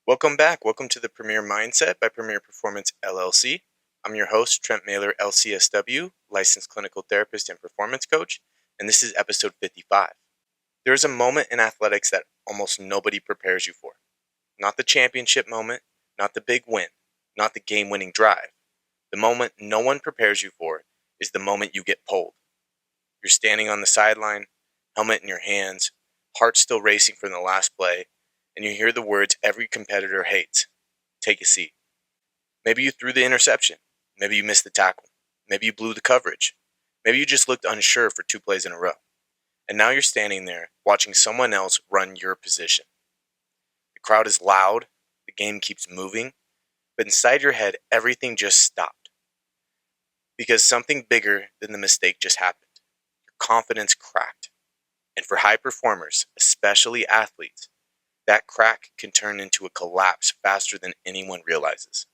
Welcome back. Welcome to the Premier Mindset by Premier Performance LLC. I'm your host, Trent Mailer, LCSW, licensed clinical therapist and performance coach, and this is episode 55. There is a moment in athletics that almost nobody prepares you for. Not the championship moment, not the big win, not the game-winning drive. The moment no one prepares you for is the moment you get pulled. You're standing on the sideline, helmet in your hands, heart still racing from the last play, and you hear the words every competitor hates. Take a seat. Maybe you threw the interception. Maybe you missed the tackle. Maybe you blew the coverage. Maybe you just looked unsure for 2 plays in a row. And now you're standing there watching someone else run your position. The crowd is loud. The game keeps moving. But inside your head, everything just stopped. Because something bigger than the mistake just happened. Your confidence cracked. And for high performers, especially athletes, that crack can turn into a collapse faster than anyone realizes.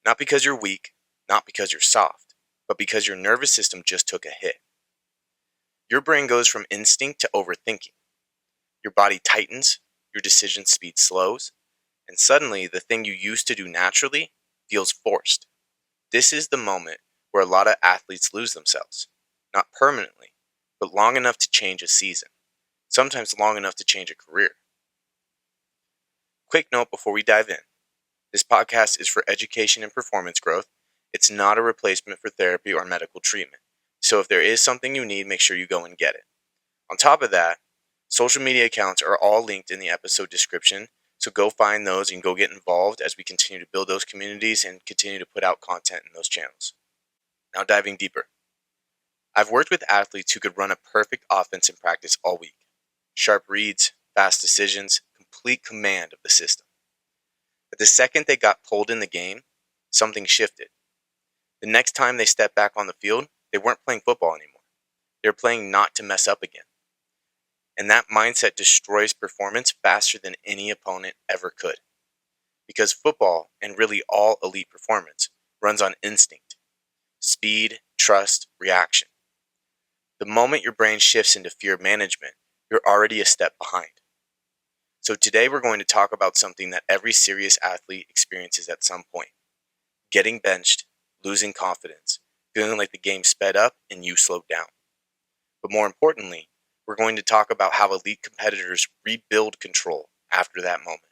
Not because you're weak, not because you're soft, but because your nervous system just took a hit. Your brain goes from instinct to overthinking. Your body tightens, your decision speed slows, and suddenly the thing you used to do naturally feels forced. This is the moment where a lot of athletes lose themselves. Not permanently, but long enough to change a season. Sometimes long enough to change a career. Quick note before we dive in. This podcast is for education and performance growth. It's not a replacement for therapy or medical treatment. So if there is something you need, make sure you go and get it. On top of that, social media accounts are all linked in the episode description. So go find those and go get involved as we continue to build those communities and continue to put out content in those channels. Now diving deeper. I've worked with athletes who could run a perfect offense in practice all week. Sharp reads, fast decisions, complete command of the system. But the second they got pulled in the game, something shifted. The next time they stepped back on the field, they weren't playing football anymore. They were playing not to mess up again. And that mindset destroys performance faster than any opponent ever could. Because football, and really all elite performance, runs on instinct. Speed, trust, reaction. The moment your brain shifts into fear management, you're already a step behind. So today we're going to talk about something that every serious athlete experiences at some point. Getting benched, losing confidence, feeling like the game sped up and you slowed down. But more importantly, we're going to talk about how elite competitors rebuild control after that moment.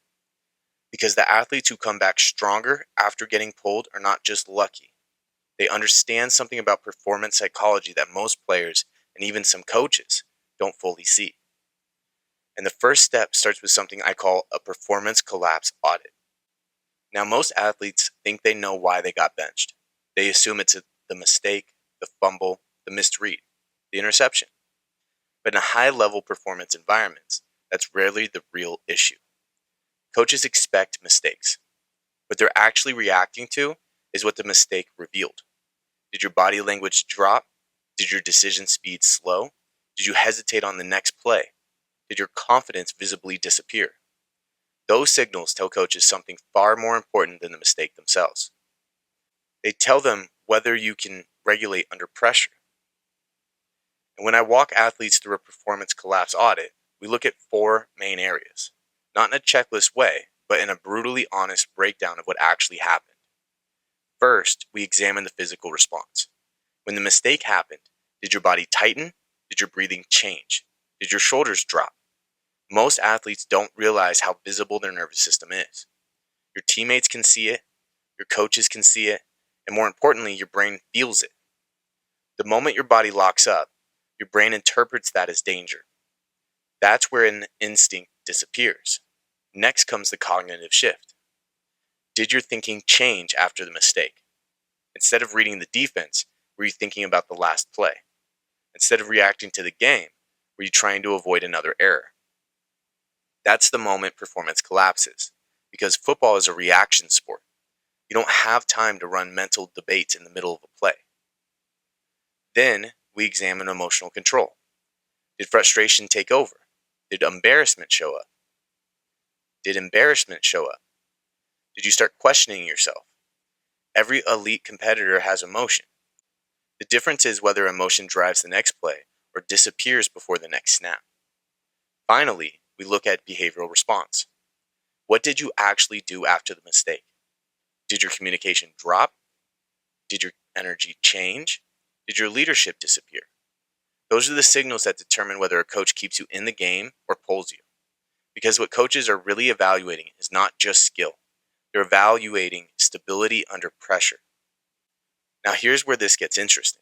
Because the athletes who come back stronger after getting pulled are not just lucky. They understand something about performance psychology that most players and even some coaches don't fully see. And the first step starts with something I call a performance collapse audit. Now, most athletes think they know why they got benched. They assume it's the mistake, the fumble, the missed read, the interception. But in high-level performance environments, that's rarely the real issue. Coaches expect mistakes. What they're actually reacting to is what the mistake revealed. Did your body language drop? Did your decision speed slow? Did you hesitate on the next play? Did your confidence visibly disappear? Those signals tell coaches something far more important than the mistake themselves. They tell them whether you can regulate under pressure. And when I walk athletes through a performance collapse audit, we look at 4 main areas. Not in a checklist way, but in a brutally honest breakdown of what actually happened. First, we examine the physical response. When the mistake happened, did your body tighten? Did your breathing change? Did your shoulders drop? Most athletes don't realize how visible their nervous system is. Your teammates can see it, your coaches can see it, and more importantly, your brain feels it. The moment your body locks up, your brain interprets that as danger. That's where an instinct disappears. Next comes the cognitive shift. Did your thinking change after the mistake? Instead of reading the defense, were you thinking about the last play? Instead of reacting to the game, were you trying to avoid another error? That's the moment performance collapses, because football is a reaction sport. You don't have time to run mental debates in the middle of a play. Then we examine emotional control. Did frustration take over? Did embarrassment show up? Did embarrassment show up? Did you start questioning yourself? Every elite competitor has emotion. The difference is whether emotion drives the next play or disappears before the next snap. Finally, we look at behavioral response. What did you actually do after the mistake? Did your communication drop? Did your energy change? Did your leadership disappear? Those are the signals that determine whether a coach keeps you in the game or pulls you. Because what coaches are really evaluating is not just skill. They're evaluating stability under pressure. Now here's where this gets interesting.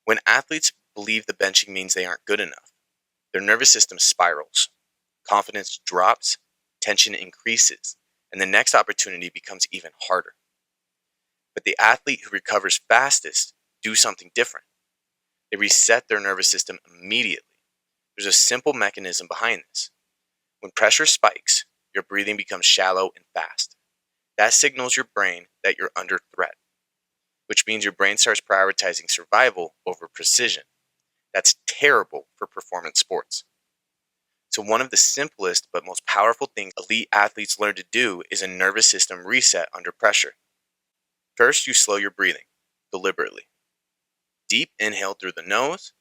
When athletes believe the benching means they aren't good enough, their nervous system spirals. Confidence drops, tension increases, and the next opportunity becomes even harder. But the athlete who recovers fastest do something different. They reset their nervous system immediately. There's a simple mechanism behind this. When pressure spikes, your breathing becomes shallow and fast. That signals your brain that you're under threat, which means your brain starts prioritizing survival over precision. That's terrible for performance sports. So one of the simplest but most powerful things elite athletes learn to do is a nervous system reset under pressure. First, you slow your breathing deliberately. Deep inhale through the nose,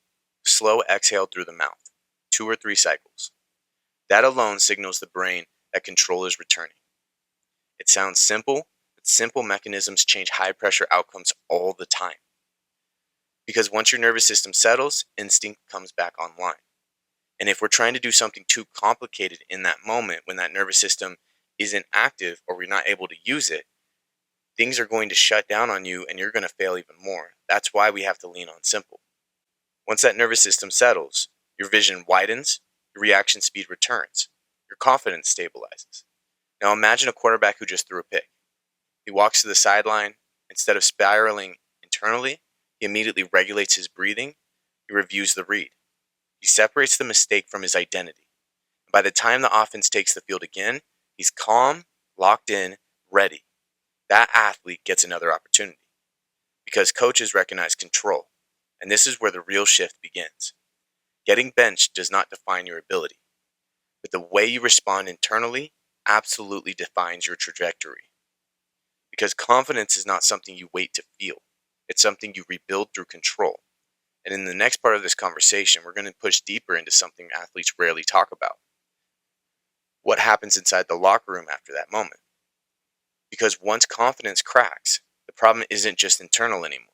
slow exhale through the mouth, 2 or 3 cycles. That alone signals the brain that control is returning. It sounds simple, but simple mechanisms change high pressure outcomes all the time. Because once your nervous system settles, instinct comes back online. And if we're trying to do something too complicated in that moment when that nervous system isn't active or we're not able to use it, things are going to shut down on you and you're going to fail even more. That's why we have to lean on simple. Once that nervous system settles, your vision widens, your reaction speed returns, your confidence stabilizes. Now imagine a quarterback who just threw a pick. He walks to the sideline. Instead of spiraling internally, he immediately regulates his breathing. He reviews the read. He separates the mistake from his identity. By the time the offense takes the field again, he's calm, locked in, ready. That athlete gets another opportunity because coaches recognize control. And this is where the real shift begins. Getting benched does not define your ability, but the way you respond internally absolutely defines your trajectory. Because confidence is not something you wait to feel. It's something you rebuild through control. And in the next part of this conversation, we're going to push deeper into something athletes rarely talk about. What happens inside the locker room after that moment? Because once confidence cracks, the problem isn't just internal anymore.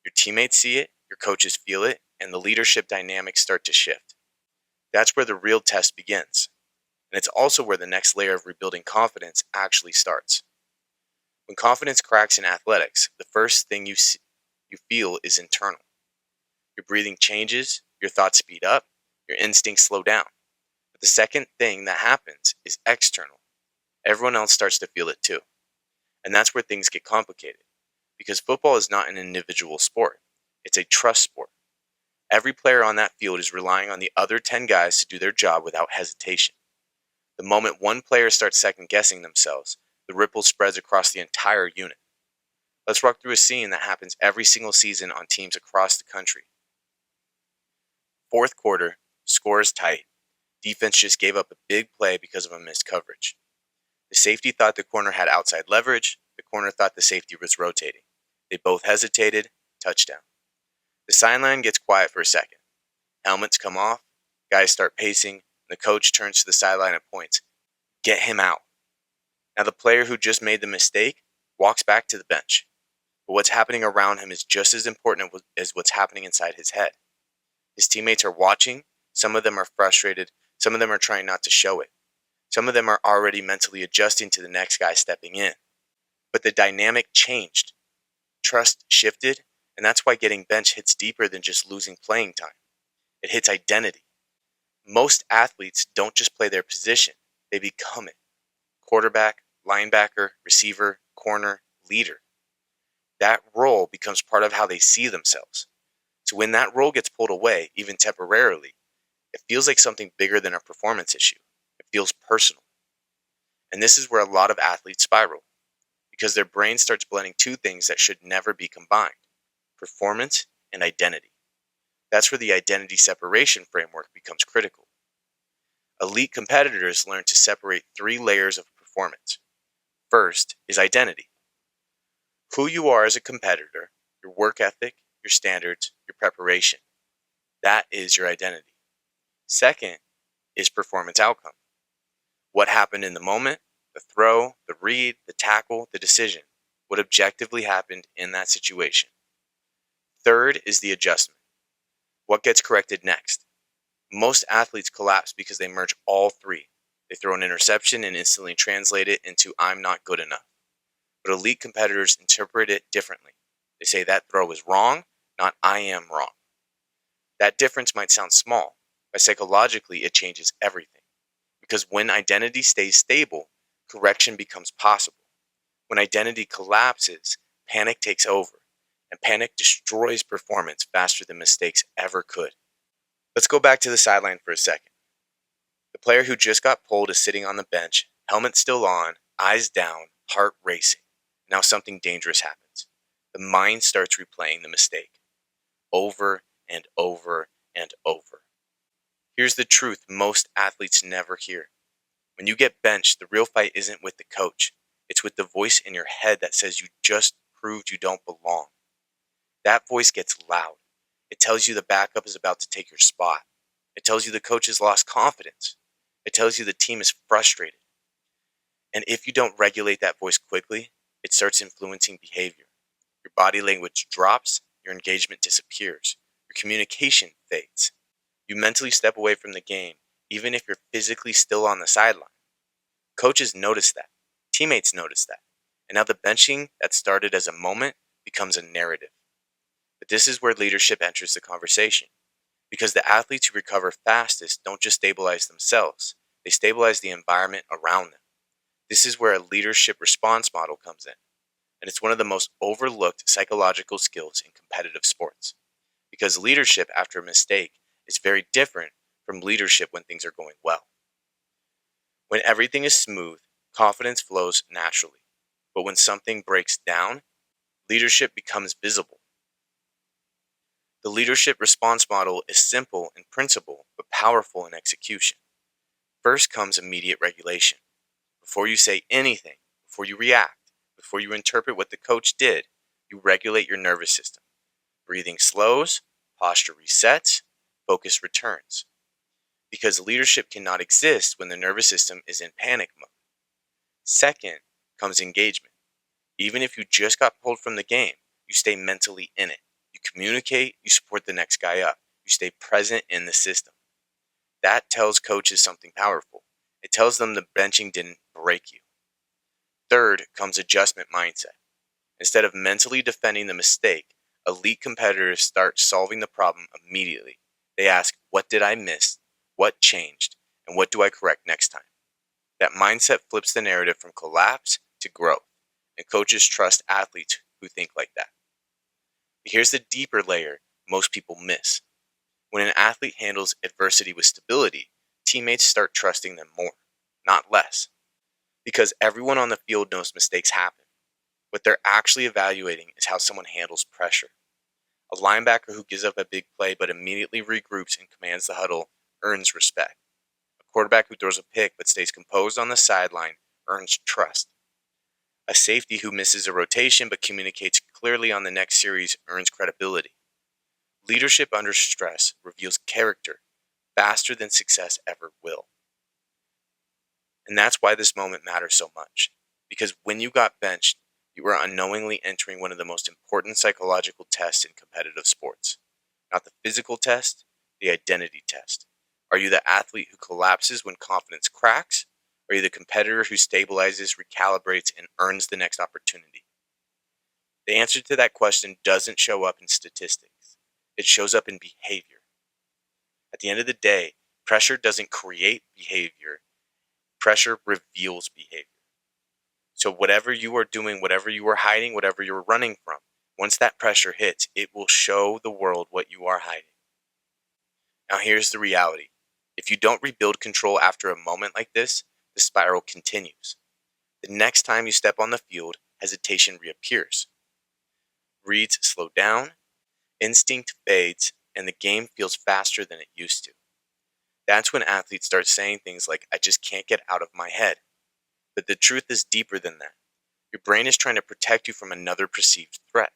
Your teammates see it, your coaches feel it, and the leadership dynamics start to shift. That's where the real test begins. And it's also where the next layer of rebuilding confidence actually starts. When confidence cracks in athletics, the first thing you feel is internal. Your breathing changes, your thoughts speed up, your instincts slow down. But the second thing that happens is external. Everyone else starts to feel it too. And that's where things get complicated. Because football is not an individual sport. It's a trust sport. Every player on that field is relying on the other 10 guys to do their job without hesitation. The moment one player starts second-guessing themselves, the ripple spreads across the entire unit. Let's walk through a scene that happens every single season on teams across the country. Fourth quarter, score is tight. Defense just gave up a big play because of a missed coverage. The safety thought the corner had outside leverage. The corner thought the safety was rotating. They both hesitated. Touchdown. The sideline gets quiet for a second. Helmets come off. Guys start pacing. The coach turns to the sideline and points. Get him out. Now the player who just made the mistake walks back to the bench. But what's happening around him is just as important as what's happening inside his head. His teammates are watching. Some of them are frustrated. Some of them are trying not to show it. Some of them are already mentally adjusting to the next guy stepping in. But the dynamic changed. Trust shifted, and that's why getting benched hits deeper than just losing playing time. It hits identity. Most athletes don't just play their position, they become it. Quarterback, linebacker, receiver, corner, leader. That role becomes part of how they see themselves. So when that role gets pulled away, even temporarily, it feels like something bigger than a performance issue. It feels personal. And this is where a lot of athletes spiral, because their brain starts blending two things that should never be combined: performance and identity. That's where the identity separation framework becomes critical. Elite competitors learn to separate 3 layers of performance. First is identity. Who you are as a competitor, your work ethic, your standards, your preparation. That is your identity. Second is performance outcome. What happened in the moment, the throw, the read, the tackle, the decision, what objectively happened in that situation. Third is the adjustment. What gets corrected next? Most athletes collapse because they merge all three. They throw an interception and instantly translate it into "I'm not good enough." But elite competitors interpret it differently. They say that throw is wrong, not "I am wrong." That difference might sound small, but psychologically it changes everything. Because when identity stays stable, correction becomes possible. When identity collapses, panic takes over, and panic destroys performance faster than mistakes ever could. Let's go back to the sideline for a second. The player who just got pulled is sitting on the bench, helmet still on, eyes down, heart racing. Now something dangerous happens. The mind starts replaying the mistake over and over and over. Here's the truth most athletes never hear. When you get benched, the real fight isn't with the coach. It's with the voice in your head that says you just proved you don't belong. That voice gets loud. It tells you the backup is about to take your spot. It tells you the coach has lost confidence. It tells you the team is frustrated. And if you don't regulate that voice quickly, it starts influencing behavior. Your body language drops, your engagement disappears, your communication fades. You mentally step away from the game, even if you're physically still on the sideline. Coaches notice that. Teammates notice that. And now the benching that started as a moment becomes a narrative. But this is where leadership enters the conversation. Because the athletes who recover fastest don't just stabilize themselves, they stabilize the environment around them. This is where a leadership response model comes in. And it's one of the most overlooked psychological skills in competitive sports. Because leadership after a mistake is very different from leadership when things are going well. When everything is smooth, confidence flows naturally. But when something breaks down, leadership becomes visible. The leadership response model is simple in principle, but powerful in execution. First comes immediate regulation. Before you say anything, before you react, before you interpret what the coach did, you regulate your nervous system. Breathing slows, posture resets, focus returns. Because leadership cannot exist when the nervous system is in panic mode. Second comes engagement. Even if you just got pulled from the game, you stay mentally in it. You communicate, you support the next guy up. You stay present in the system. That tells coaches something powerful. It tells them the benching didn't break you. Third comes adjustment mindset. Instead of mentally defending the mistake, elite competitors start solving the problem immediately. They ask, what did I miss? What changed? And what do I correct next time? That mindset flips the narrative from collapse to growth. And coaches trust athletes who think like that. But here's the deeper layer most people miss. When an athlete handles adversity with stability, teammates start trusting them more, not less. Because everyone on the field knows mistakes happen. What they're actually evaluating is how someone handles pressure. A linebacker who gives up a big play but immediately regroups and commands the huddle earns respect. A quarterback who throws a pick but stays composed on the sideline earns trust. A safety who misses a rotation but communicates clearly on the next series earns credibility. Leadership under stress reveals character faster than success ever will. And that's why this moment matters so much. Because when you got benched, you were unknowingly entering one of the most important psychological tests in competitive sports. Not the physical test, the identity test. Are you the athlete who collapses when confidence cracks? Or are you the competitor who stabilizes, recalibrates, and earns the next opportunity? The answer to that question doesn't show up in statistics. It shows up in behavior. At the end of the day, pressure doesn't create behavior. Pressure reveals behavior. So whatever you are doing, whatever you are hiding, whatever you're running from, once that pressure hits, it will show the world what you are hiding. Now here's the reality. If you don't rebuild control after a moment like this, the spiral continues. The next time you step on the field, hesitation reappears. Reads slow down, instinct fades, and the game feels faster than it used to. That's when athletes start saying things like, I just can't get out of my head. But the truth is deeper than that. Your brain is trying to protect you from another perceived threat.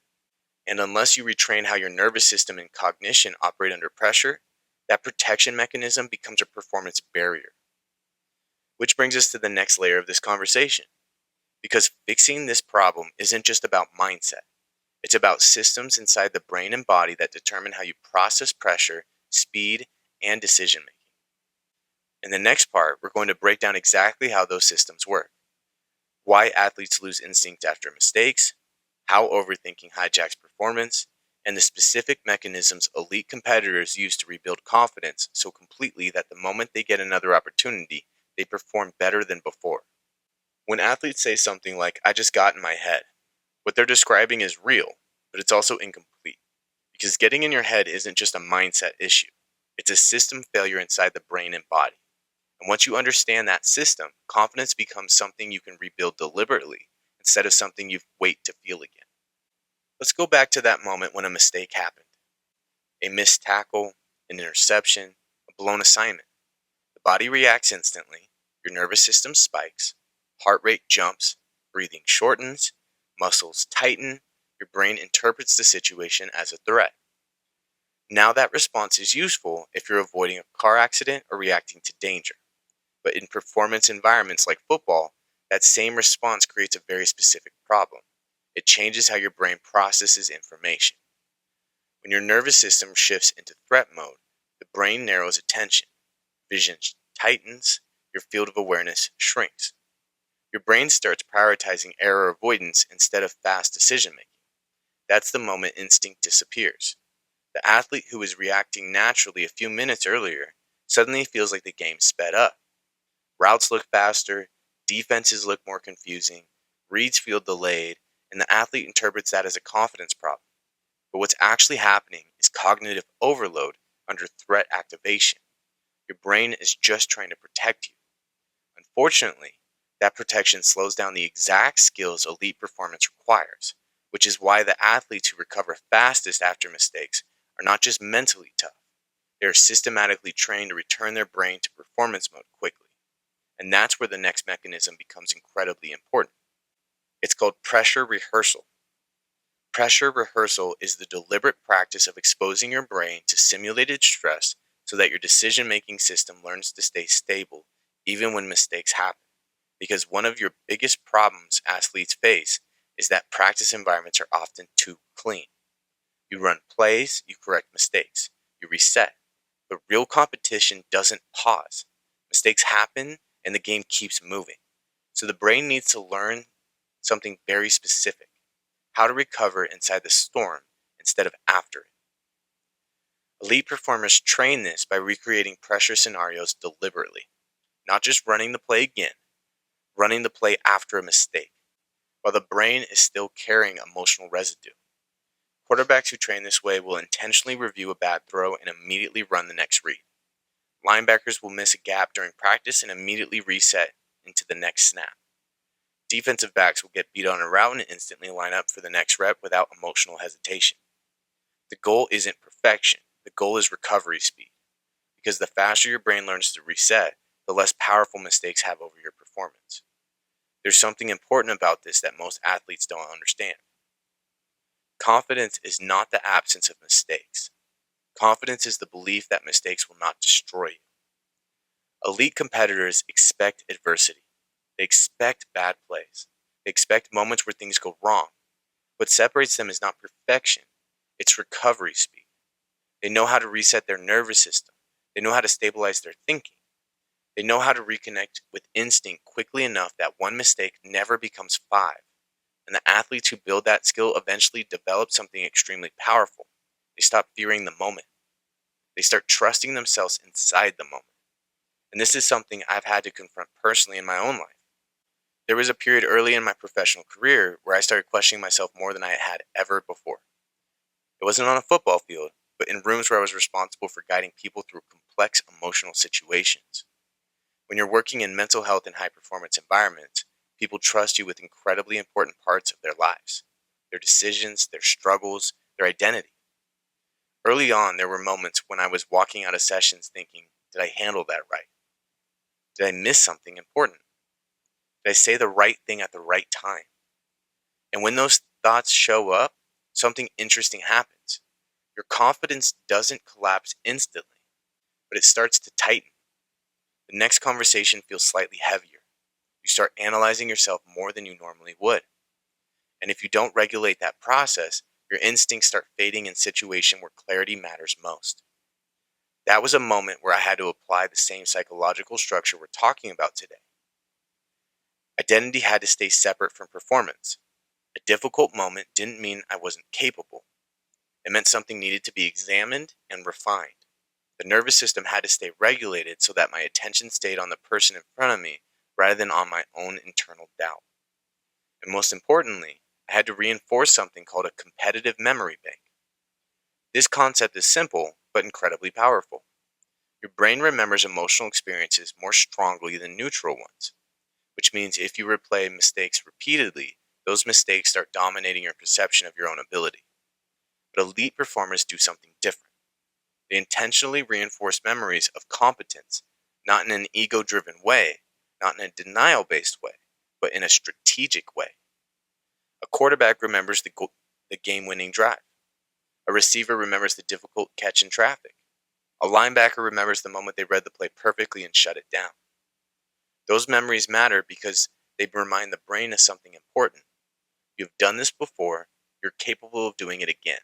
And unless you retrain how your nervous system and cognition operate under pressure, that protection mechanism becomes a performance barrier. Which brings us to the next layer of this conversation. Because fixing this problem isn't just about mindset, it's about systems inside the brain and body that determine how you process pressure, speed, and decision making. In the next part, we're going to break down exactly how those systems work, why athletes lose instinct after mistakes, how overthinking hijacks performance, and the specific mechanisms elite competitors use to rebuild confidence so completely that the moment they get another opportunity, they perform better than before. When athletes say something like, "I just got in my head," what they're describing is real, but it's also incomplete. Because getting in your head isn't just a mindset issue, it's a system failure inside the brain and body. And once you understand that system, confidence becomes something you can rebuild deliberately instead of something you wait to feel again. Let's go back to that moment when a mistake happened: a missed tackle, an interception, a blown assignment. The body reacts instantly, your nervous system spikes, heart rate jumps, breathing shortens, muscles tighten, your brain interprets the situation as a threat. Now that response is useful if you're avoiding a car accident or reacting to danger. But in performance environments like football, that same response creates a very specific problem. It changes how your brain processes information. When your nervous system shifts into threat mode, the brain narrows attention, vision tightens, your field of awareness shrinks. Your brain starts prioritizing error avoidance instead of fast decision making. That's the moment instinct disappears. The athlete who was reacting naturally a few minutes earlier suddenly feels like the game sped up. Routes look faster, defenses look more confusing, reads feel delayed, and the athlete interprets that as a confidence problem. But what's actually happening is cognitive overload under threat activation. Your brain is just trying to protect you. Unfortunately, that protection slows down the exact skills elite performance requires, which is why the athletes who recover fastest after mistakes are not just mentally tough, they are systematically trained to return their brain to performance mode quickly. And that's where the next mechanism becomes incredibly important. It's called pressure rehearsal. Pressure rehearsal is the deliberate practice of exposing your brain to simulated stress so that your decision making system learns to stay stable even when mistakes happen. Because one of your biggest problems athletes face is that practice environments are often too clean. You run plays, you correct mistakes, you reset. But real competition doesn't pause. Mistakes happen and the game keeps moving. So the brain needs to learn something very specific: how to recover inside the storm instead of after it. Elite performers train this by recreating pressure scenarios deliberately, not just running the play again, running the play after a mistake, while the brain is still carrying emotional residue. Quarterbacks who train this way will intentionally review a bad throw and immediately run the next read. Linebackers will miss a gap during practice and immediately reset into the next snap. Defensive backs will get beat on a route and instantly line up for the next rep without emotional hesitation. The goal isn't perfection, the goal is recovery speed. Because the faster your brain learns to reset, the less powerful mistakes have over your performance. There's something important about this that most athletes don't understand. Confidence is not the absence of mistakes. Confidence is the belief that mistakes will not destroy you. Elite competitors expect adversity. They expect bad plays. They expect moments where things go wrong. What separates them is not perfection, it's recovery speed. They know how to reset their nervous system. They know how to stabilize their thinking. They know how to reconnect with instinct quickly enough that one mistake never becomes five. And the athletes who build that skill eventually develop something extremely powerful. They stop fearing the moment. They start trusting themselves inside the moment. And this is something I've had to confront personally in my own life. There was a period early in my professional career where I started questioning myself more than I had ever before. It wasn't on a football field, but in rooms where I was responsible for guiding people through complex emotional situations. When you're working in mental health and high performance environments, people trust you with incredibly important parts of their lives: their decisions, their struggles, their identity. Early on, there were moments when I was walking out of sessions thinking, did I handle that right? Did I miss something important? Did I say the right thing at the right time? And when those thoughts show up, something interesting happens. Your confidence doesn't collapse instantly, but it starts to tighten. The next conversation feels slightly heavier. You start analyzing yourself more than you normally would. And if you don't regulate that process, your instincts start fading in situations where clarity matters most. That was a moment where I had to apply the same psychological structure we're talking about today. Identity had to stay separate from performance. A difficult moment didn't mean I wasn't capable. It meant something needed to be examined and refined. The nervous system had to stay regulated so that my attention stayed on the person in front of me rather than on my own internal doubt. And most importantly, I had to reinforce something called a competitive memory bank. This concept is simple but incredibly powerful. Your brain remembers emotional experiences more strongly than neutral ones, which means if you replay mistakes repeatedly, those mistakes start dominating your perception of your own ability. But elite performers do something different. They intentionally reinforce memories of competence, not in an ego-driven way, not in a denial-based way, but in a strategic way. A quarterback remembers the game-winning drive. A receiver remembers the difficult catch in traffic. A linebacker remembers the moment they read the play perfectly and shut it down. Those memories matter because they remind the brain of something important. You've done this before, you're capable of doing it again.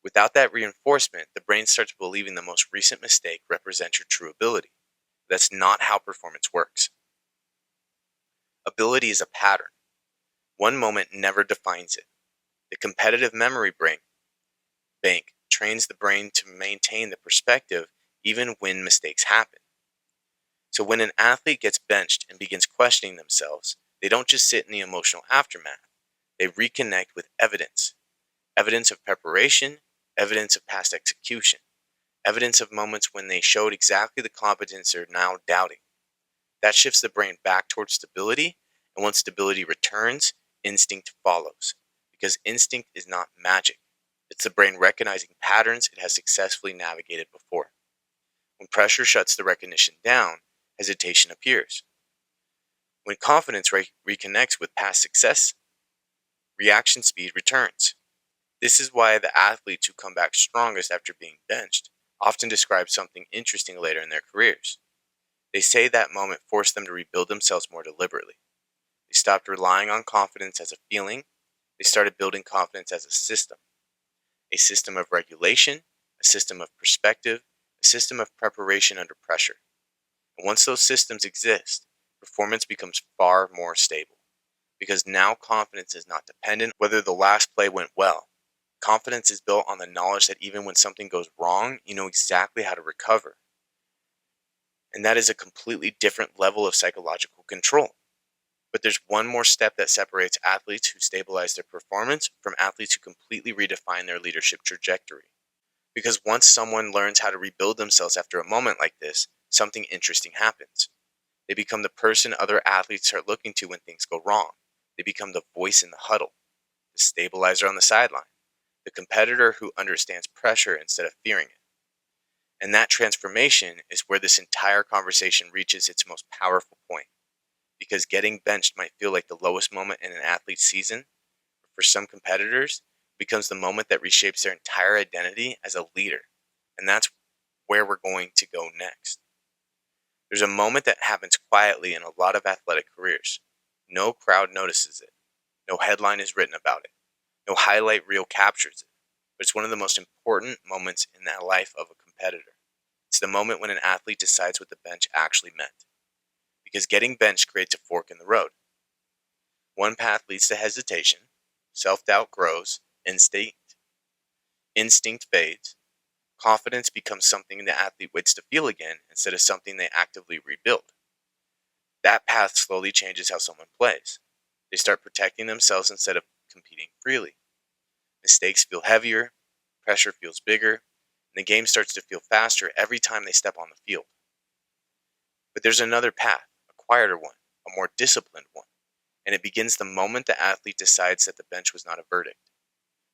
Without that reinforcement, the brain starts believing the most recent mistake represents your true ability. That's not how performance works. Ability is a pattern. One moment never defines it. The competitive memory bank trains the brain to maintain the perspective even when mistakes happen. So when an athlete gets benched and begins questioning themselves, they don't just sit in the emotional aftermath. They reconnect with evidence. Evidence of preparation, evidence of past execution, evidence of moments when they showed exactly the competence they're now doubting. That shifts the brain back towards stability, and once stability returns, instinct follows. Because instinct is not magic. It's the brain recognizing patterns it has successfully navigated before. When pressure shuts the recognition down, hesitation appears. When confidence reconnects with past success, reaction speed returns. This is why the athletes who come back strongest after being benched often describe something interesting later in their careers. They say that moment forced them to rebuild themselves more deliberately. They stopped relying on confidence as a feeling. They started building confidence as a system of regulation, a system of perspective, a system of preparation under pressure. And once those systems exist, performance becomes far more stable. Because now confidence is not dependent whether the last play went well. Confidence is built on the knowledge that even when something goes wrong, you know exactly how to recover. And that is a completely different level of psychological control. But there's one more step that separates athletes who stabilize their performance from athletes who completely redefine their leadership trajectory. Because once someone learns how to rebuild themselves after a moment like this, something interesting happens. They become the person other athletes start looking to when things go wrong. They become the voice in the huddle, the stabilizer on the sideline, the competitor who understands pressure instead of fearing it. And that transformation is where this entire conversation reaches its most powerful point. Because getting benched might feel like the lowest moment in an athlete's season, but for some competitors, it becomes the moment that reshapes their entire identity as a leader. And that's where we're going to go next. There's a moment that happens quietly in a lot of athletic careers. No crowd notices it. No headline is written about it. No highlight reel captures it. But it's one of the most important moments in the life of a competitor. It's the moment when an athlete decides what the bench actually meant. Because getting benched creates a fork in the road. One path leads to hesitation, self-doubt grows, instinct fades, confidence becomes something the athlete waits to feel again instead of something they actively rebuild. That path slowly changes how someone plays. They start protecting themselves instead of competing freely. Mistakes feel heavier, pressure feels bigger, and the game starts to feel faster every time they step on the field. But there's another path, a quieter one, a more disciplined one, and it begins the moment the athlete decides that the bench was not a verdict.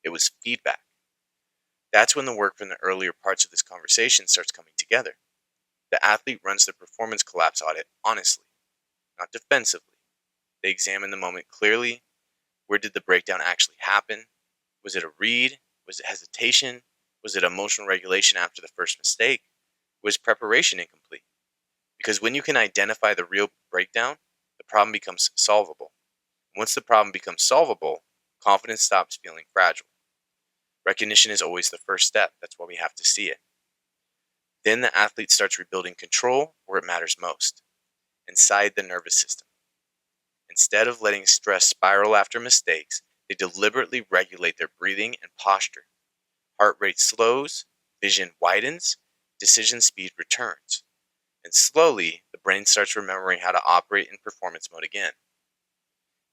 It was feedback. That's when the work from the earlier parts of this conversation starts coming together. The athlete runs the performance collapse audit honestly, not defensively. They examine the moment clearly. Where did the breakdown actually happen? Was it a read? Was it hesitation? Was it emotional regulation after the first mistake? Was preparation incomplete? Because when you can identify the real breakdown, the problem becomes solvable. Once the problem becomes solvable, confidence stops feeling fragile. Recognition is always the first step. That's why we have to see it. Then the athlete starts rebuilding control where it matters most, inside the nervous system. Instead of letting stress spiral after mistakes, they deliberately regulate their breathing and posture. Heart rate slows, vision widens, decision speed returns. And slowly, the brain starts remembering how to operate in performance mode again.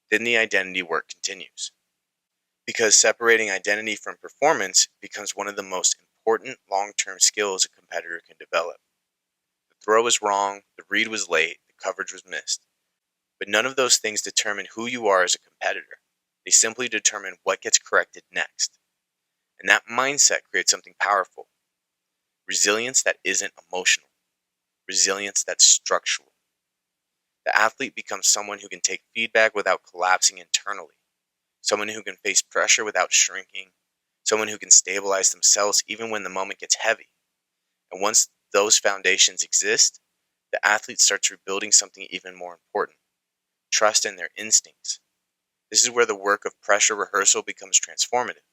Then the identity work continues. Because separating identity from performance becomes one of the most important long-term skills a competitor can develop. The throw was wrong, the read was late, the coverage was missed. But none of those things determine who you are as a competitor. They simply determine what gets corrected next. And that mindset creates something powerful. Resilience that isn't emotional. Resilience that's structural. The athlete becomes someone who can take feedback without collapsing internally. Someone who can face pressure without shrinking. Someone who can stabilize themselves even when the moment gets heavy. And once those foundations exist, the athlete starts rebuilding something even more important. Trust in their instincts. This is where the work of pressure rehearsal becomes transformative.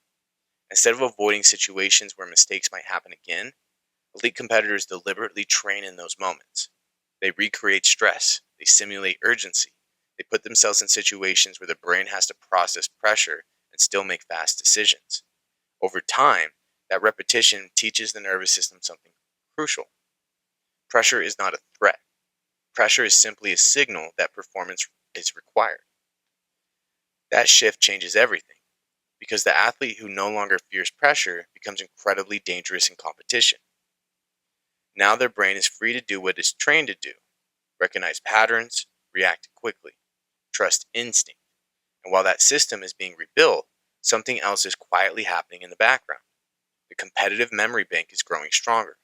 Instead of avoiding situations where mistakes might happen again, elite competitors deliberately train in those moments. They recreate stress, they simulate urgency, they put themselves in situations where the brain has to process pressure and still make fast decisions. Over time, that repetition teaches the nervous system something crucial. Pressure is not a threat. Pressure is simply a signal that performance is required. That shift changes everything, because the athlete who no longer fears pressure becomes incredibly dangerous in competition. Now their brain is free to do what it's trained to do: recognize patterns, react quickly, trust instinct. And while that system is being rebuilt, something else is quietly happening in the background. The competitive memory bank is growing stronger,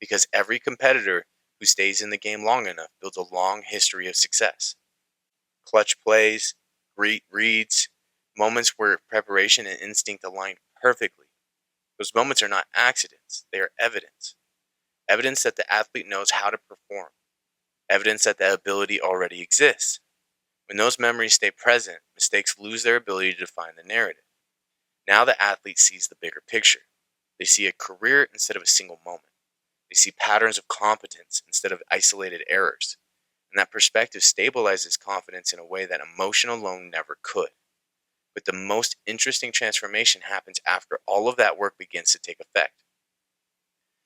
because every competitor who stays in the game long enough builds a long history of success. Clutch plays, reads, moments where preparation and instinct align perfectly. Those moments are not accidents, they are evidence. Evidence that the athlete knows how to perform. Evidence that the ability already exists. When those memories stay present, mistakes lose their ability to define the narrative. Now the athlete sees the bigger picture. They see a career instead of a single moment. They see patterns of competence instead of isolated errors. And that perspective stabilizes confidence in a way that emotion alone never could. But the most interesting transformation happens after all of that work begins to take effect.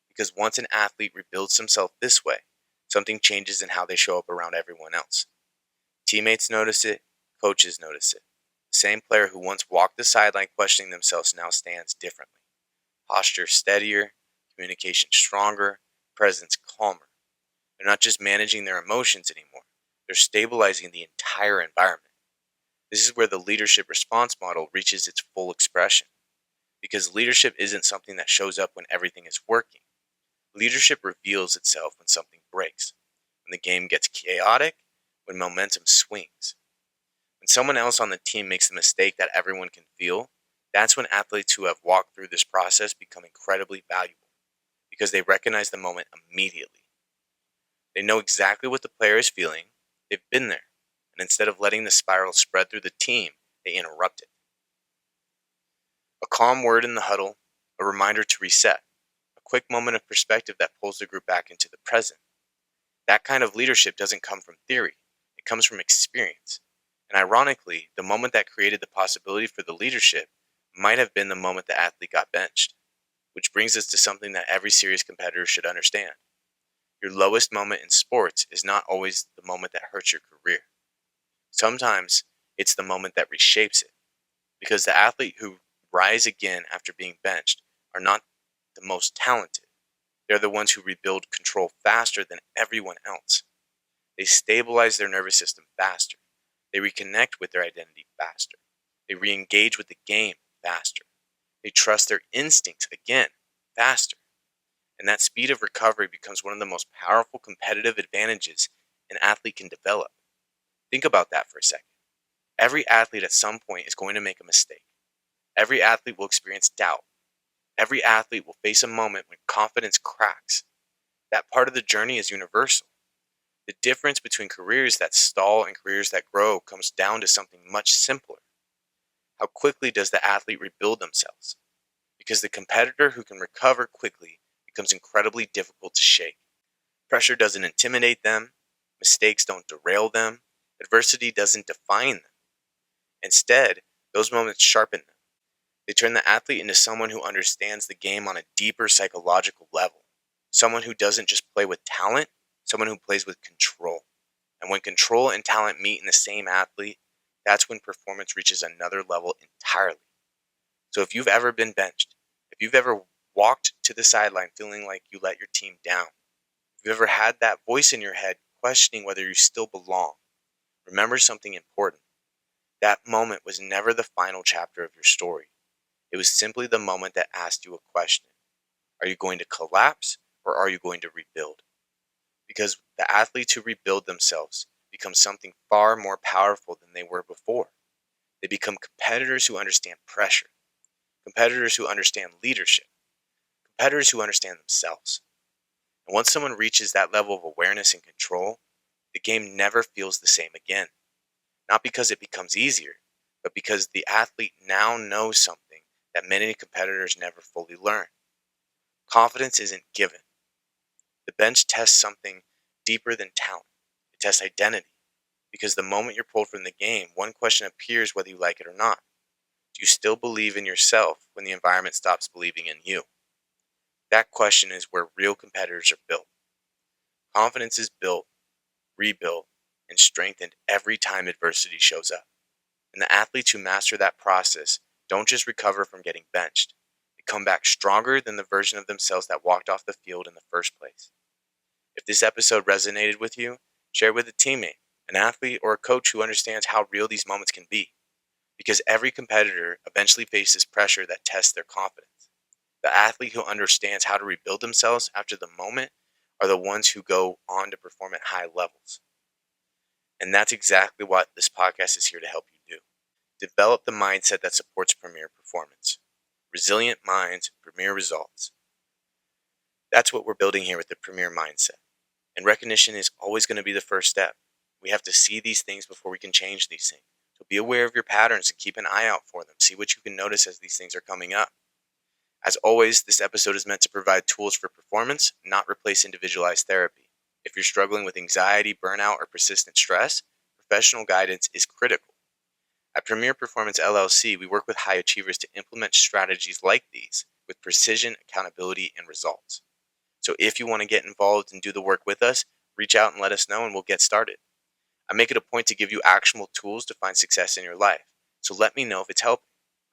Because once an athlete rebuilds himself this way, something changes in how they show up around everyone else. Teammates notice it, coaches notice it. The same player who once walked the sideline questioning themselves now stands differently. Posture steadier, communication stronger, presence calmer. They're not just managing their emotions anymore, they're stabilizing the entire environment. This is where the leadership response model reaches its full expression. Because leadership isn't something that shows up when everything is working. Leadership reveals itself when something breaks, when the game gets chaotic, when momentum swings. When someone else on the team makes the mistake that everyone can feel, that's when athletes who have walked through this process become incredibly valuable, because they recognize the moment immediately. They know exactly what the player is feeling, they've been there, and instead of letting the spiral spread through the team, they interrupt it. A calm word in the huddle, a reminder to reset, a quick moment of perspective that pulls the group back into the present. That kind of leadership doesn't come from theory, it comes from experience. And ironically, the moment that created the possibility for the leadership might have been the moment the athlete got benched. Which brings us to something that every serious competitor should understand. Your lowest moment in sports is not always the moment that hurts your career. Sometimes it's the moment that reshapes it. Because the athlete who rise again after being benched are not the most talented. They're the ones who rebuild control faster than everyone else. They stabilize their nervous system faster. They reconnect with their identity faster. They re-engage with the game faster. They trust their instincts again faster. And that speed of recovery becomes one of the most powerful competitive advantages an athlete can develop. Think about that for a second. Every athlete at some point is going to make a mistake. Every athlete will experience doubt. Every athlete will face a moment when confidence cracks. That part of the journey is universal. The difference between careers that stall and careers that grow comes down to something much simpler. How quickly does the athlete rebuild themselves? Because the competitor who can recover quickly becomes incredibly difficult to shake. Pressure doesn't intimidate them, mistakes don't derail them, adversity doesn't define them. Instead, those moments sharpen them. They turn the athlete into someone who understands the game on a deeper psychological level. Someone who doesn't just play with talent, someone who plays with control. And when control and talent meet in the same athlete, that's when performance reaches another level entirely. So if you've ever been benched, if you've ever walked to the sideline feeling like you let your team down, if you've ever had that voice in your head questioning whether you still belong, remember something important. That moment was never the final chapter of your story. It was simply the moment that asked you a question. Are you going to collapse or are you going to rebuild? Because the athletes who rebuild themselves become something far more powerful than they were before. They become competitors who understand pressure, competitors who understand leadership, competitors who understand themselves. And once someone reaches that level of awareness and control, the game never feels the same again. Not because it becomes easier, but because the athlete now knows something that many competitors never fully learn. Confidence isn't given. The bench tests something deeper than talent. It tests identity. Because the moment you're pulled from the game, one question appears whether you like it or not. Do you still believe in yourself when the environment stops believing in you? That question is where real competitors are built. Confidence is built, rebuilt, and strengthened every time adversity shows up. And the athletes who master that process don't just recover from getting benched. They come back stronger than the version of themselves that walked off the field in the first place. If this episode resonated with you, share it with a teammate, an athlete, or a coach who understands how real these moments can be. Because every competitor eventually faces pressure that tests their confidence. The athlete who understands how to rebuild themselves after the moment are the ones who go on to perform at high levels. And that's exactly what this podcast is here to help you do. Develop the mindset that supports premier performance. Resilient minds, premier results. That's what we're building here with the premier mindset. And recognition is always going to be the first step. We have to see these things before we can change these things. So be aware of your patterns and keep an eye out for them. See what you can notice as these things are coming up. As always, this episode is meant to provide tools for performance, not replace individualized therapy. If you're struggling with anxiety, burnout, or persistent stress, professional guidance is critical. At Premier Performance LLC, we work with high achievers to implement strategies like these with precision, accountability, and results. So if you want to get involved and do the work with us, reach out and let us know and we'll get started. I make it a point to give you actionable tools to find success in your life. So let me know if it's helping.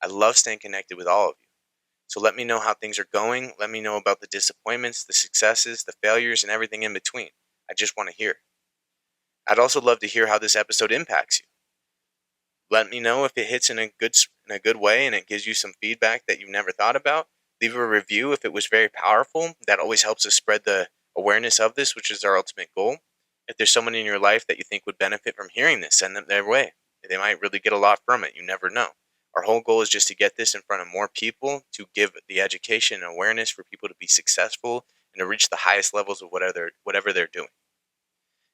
I love staying connected with all of you. So let me know how things are going. Let me know about the disappointments, the successes, the failures, and everything in between. I just want to hear. I'd also love to hear how this episode impacts you. Let me know if it hits in a good way and it gives you some feedback that you've never thought about. Leave a review if it was very powerful. That always helps us spread the awareness of this, which is our ultimate goal. If there's someone in your life that you think would benefit from hearing this, send them their way. They might really get a lot from it. You never know. Our whole goal is just to get this in front of more people, to give the education and awareness for people to be successful and to reach the highest levels of whatever they're doing.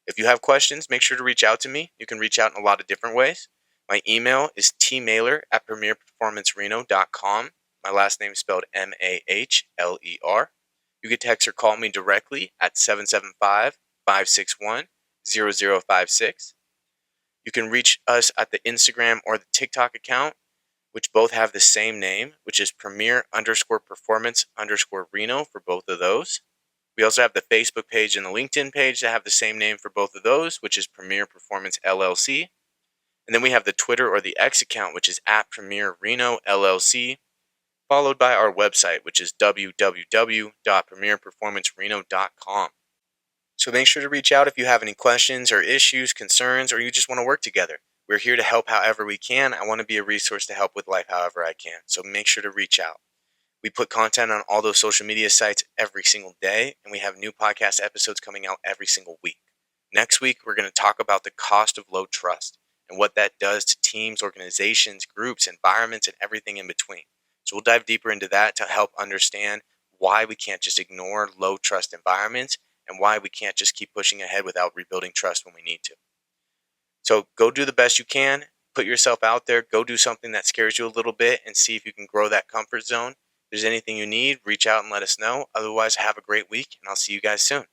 If you have questions, make sure to reach out to me. You can reach out in a lot of different ways. My email is tmailer@premierperformancereno.com. My last name is spelled Mahler. You can text or call me directly at 775-561-0056. You can reach us at the Instagram or the TikTok account, which both have the same name, which is premier_performance_Reno for both of those. We also have the Facebook page and the LinkedIn page that have the same name for both of those, which is Premier Performance LLC. And then we have the Twitter or the X account, which is at Premier Reno LLC, followed by our website, which is www.premierperformancereno.com. So make sure to reach out if you have any questions or issues, concerns, or you just want to work together. We're here to help however we can. I want to be a resource to help with life however I can. So make sure to reach out. We put content on all those social media sites every single day, and we have new podcast episodes coming out every single week. Next week, we're going to talk about the cost of low trust and what that does to teams, organizations, groups, environments, and everything in between. So we'll dive deeper into that to help understand why we can't just ignore low trust environments and why we can't just keep pushing ahead without rebuilding trust when we need to. So go do the best you can. Put yourself out there. Go do something that scares you a little bit and see if you can grow that comfort zone. If there's anything you need, reach out and let us know. Otherwise, have a great week, and I'll see you guys soon.